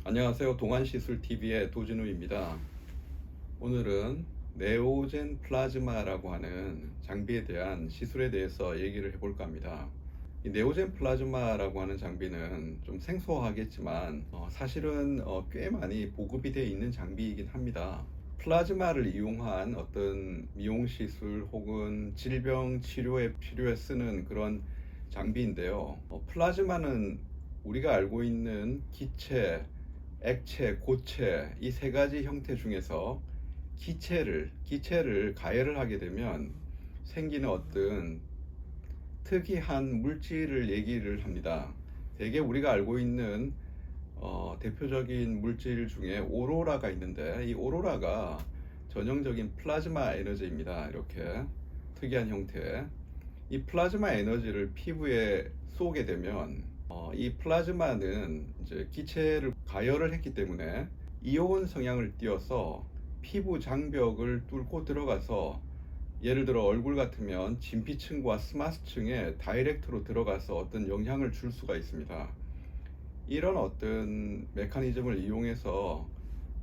안녕하세요. 동안시술TV의 도진우입니다. 오늘은 네오젠 플라즈마라고 하는 장비에 대한 시술에 대해서 얘기를 해볼까 합니다. 이 네오젠 플라즈마라고 하는 장비는 좀 생소하겠지만 사실은 꽤 많이 보급이 되어 있는 장비이긴 합니다. 플라즈마를 이용한 어떤 미용시술 혹은 질병 치료에 쓰는 그런 장비인데요. 플라즈마는 우리가 알고 있는 기체, 액체, 고체 이 세 가지 형태 중에서 기체를 가열을 하게 되면 생기는 어떤 특이한 물질을 얘기를 합니다. 대개 우리가 알고 있는 대표적인 물질 중에 오로라가 있는데, 이 오로라가 전형적인 플라즈마 에너지입니다. 이렇게 특이한 형태. 이 플라즈마 에너지를 피부에 쏘게 되면 이 플라즈마는 이제 기체를 가열을 했기 때문에 이온 성향을 띄어서 피부 장벽을 뚫고 들어가서, 예를 들어 얼굴 같으면 진피층과 스마스층에 다이렉트로 들어가서 어떤 영향을 줄 수가 있습니다. 이런 어떤 메커니즘을 이용해서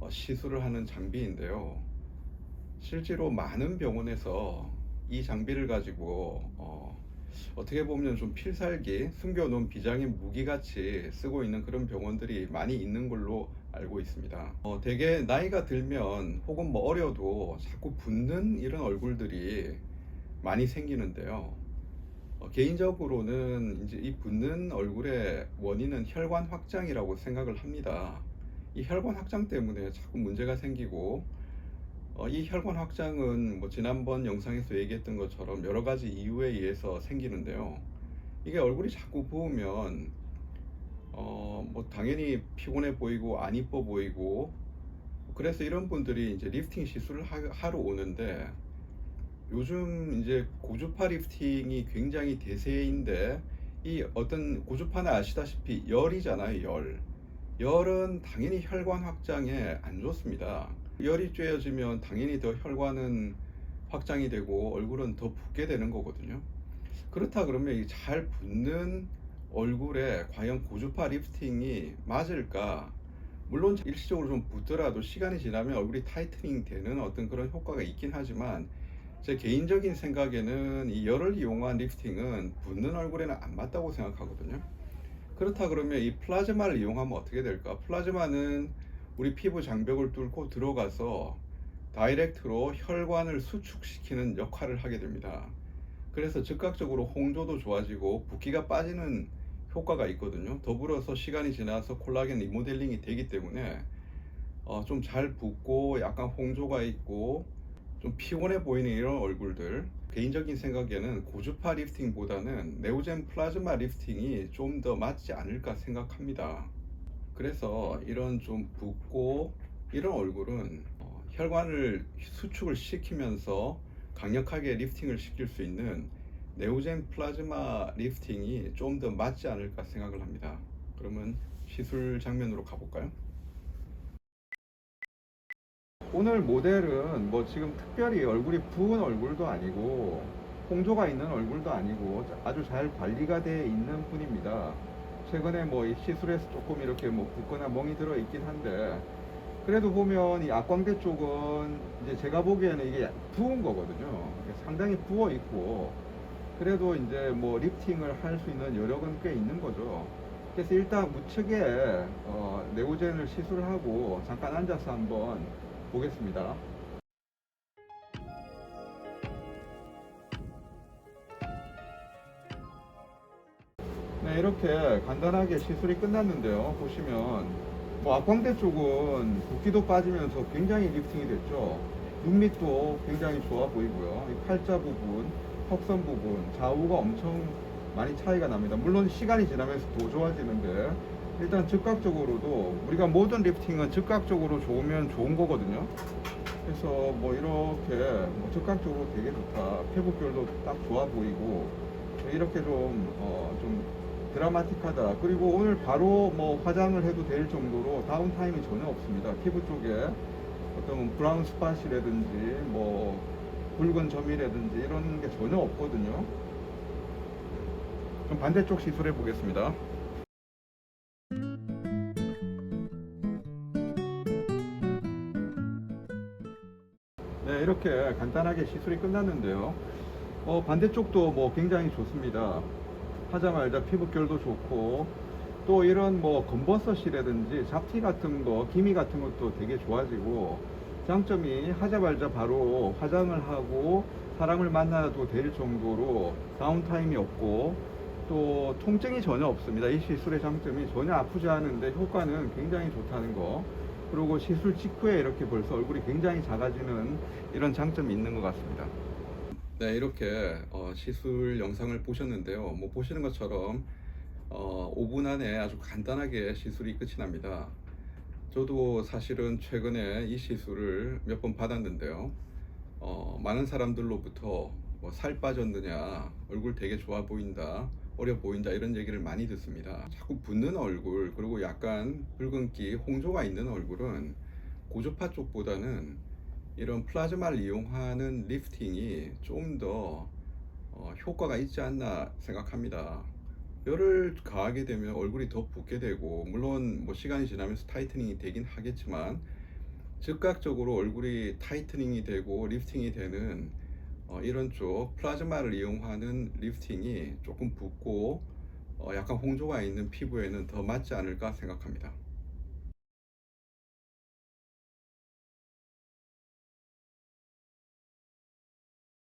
시술을 하는 장비인데요. 실제로 많은 병원에서 이 장비를 가지고 어떻게 보면 좀 필살기, 숨겨놓은 비장의 무기같이 쓰고 있는 그런 병원들이 많이 있는 걸로 알고 있습니다. 대개 나이가 들면 혹은 뭐 어려도 자꾸 붓는 이런 얼굴들이 많이 생기는데요. 개인적으로는 이제 이 붓는 얼굴의 원인은 혈관 확장이라고 생각을 합니다. 이 혈관 확장 때문에 자꾸 문제가 생기고, 이 혈관 확장은 뭐 지난번 영상에서 얘기했던 것처럼 여러 가지 이유에 의해서 생기는데요. 이게 얼굴이 자꾸 부으면 뭐 당연히 피곤해 보이고 안 이뻐 보이고, 그래서 이런 분들이 이제 리프팅 시술을 하러 오는데, 요즘 이제 고주파 리프팅이 굉장히 대세인데, 이 어떤 고주파는 아시다시피 열이잖아요. 열은 당연히 혈관 확장에 안 좋습니다. 열이 쬐어지면 당연히 더 혈관은 확장이 되고 얼굴은 더 붓게 되는 거거든요. 그렇다 그러면 이 잘 붓는 얼굴에 과연 고주파 리프팅이 맞을까? 물론 일시적으로 좀 붓더라도 시간이 지나면 얼굴이 타이트닝 되는 어떤 그런 효과가 있긴 하지만, 제 개인적인 생각에는 이 열을 이용한 리프팅은 붓는 얼굴에는 안 맞다고 생각하거든요. 그렇다 그러면 이 플라즈마를 이용하면 어떻게 될까? 플라즈마는 우리 피부 장벽을 뚫고 들어가서 다이렉트로 혈관을 수축시키는 역할을 하게 됩니다. 그래서 즉각적으로 홍조도 좋아지고 붓기가 빠지는 효과가 있거든요. 더불어서 시간이 지나서 콜라겐 리모델링이 되기 때문에 좀 잘 붓고 약간 홍조가 있고 좀 피곤해 보이는 이런 얼굴들, 개인적인 생각에는 고주파 리프팅보다는 네오젠 플라즈마 리프팅이 좀 더 맞지 않을까 생각합니다. 그래서 이런 좀 붓고 이런 얼굴은 혈관을 수축을 시키면서 강력하게 리프팅을 시킬 수 있는 네오젠 플라즈마 리프팅이 좀 더 맞지 않을까 생각을 합니다. 그러면 시술 장면으로 가볼까요? 오늘 모델은 뭐 지금 특별히 얼굴이 부은 얼굴도 아니고 홍조가 있는 얼굴도 아니고 아주 잘 관리가 되어 있는 분입니다. 최근에 뭐 이 시술에서 조금 이렇게 뭐 붓거나 멍이 들어 있긴 한데, 그래도 보면 이 악광대 쪽은 이제 제가 보기에는 이게 부은 거거든요. 상당히 부어 있고, 그래도 이제 뭐 리프팅을 할 수 있는 여력은 꽤 있는 거죠. 그래서 일단 우측에 네오젠을 시술하고 잠깐 앉아서 한번 보겠습니다. 네, 이렇게 간단하게 시술이 끝났는데요. 보시면 뭐 앞광대 쪽은 붓기도 빠지면서 굉장히 리프팅이 됐죠. 눈밑도 굉장히 좋아 보이고요. 이 팔자 부분, 턱선 부분, 좌우가 엄청 많이 차이가 납니다. 물론 시간이 지나면서 더 좋아지는데, 일단 즉각적으로도 우리가 모든 리프팅은 즉각적으로 좋으면 좋은 거거든요. 그래서 뭐 이렇게 뭐 즉각적으로 되게 좋다. 피부결도 딱 좋아 보이고, 이렇게 좀 드라마틱하다. 그리고 오늘 바로 뭐 화장을 해도 될 정도로 다운타임이 전혀 없습니다. 피부 쪽에 어떤 브라운 스팟이라든지 뭐 붉은 점이라든지 이런 게 전혀 없거든요. 그럼 반대쪽 시술해 보겠습니다. 이렇게 간단하게 시술이 끝났는데요. 반대쪽도 뭐 굉장히 좋습니다. 하자마자 피부결도 좋고, 또 이런 뭐 검버섯이라든지 잡티 같은 거, 기미 같은 것도 되게 좋아지고, 장점이 하자마자 바로 화장을 하고 사람을 만나도 될 정도로 다운타임이 없고, 또 통증이 전혀 없습니다. 이 시술의 장점이 전혀 아프지 않은데 효과는 굉장히 좋다는 거, 그리고 시술 직후에 이렇게 벌써 얼굴이 굉장히 작아지는 이런 장점이 있는 것 같습니다. 네, 이렇게 시술 영상을 보셨는데요. 뭐 보시는 것처럼 5분 안에 아주 간단하게 시술이 끝이 납니다. 저도 사실은 최근에 이 시술을 몇 번 받았는데요. 많은 사람들로부터 뭐 살 빠졌느냐, 얼굴 되게 좋아 보인다, 어려 보인다, 이런 얘기를 많이 듣습니다. 자꾸 붓는 얼굴, 그리고 약간 붉은기, 홍조가 있는 얼굴은 고주파 쪽보다는 이런 플라즈마를 이용하는 리프팅이 좀 더 효과가 있지 않나 생각합니다. 열을 가하게 되면 얼굴이 더 붓게 되고, 물론 뭐 시간이 지나면서 타이트닝이 되긴 하겠지만, 즉각적으로 얼굴이 타이트닝이 되고 리프팅이 되는 이런 쪽 플라즈마를 이용하는 리프팅이 조금 붓고 약간 홍조가 있는 피부에는 더 맞지 않을까 생각합니다.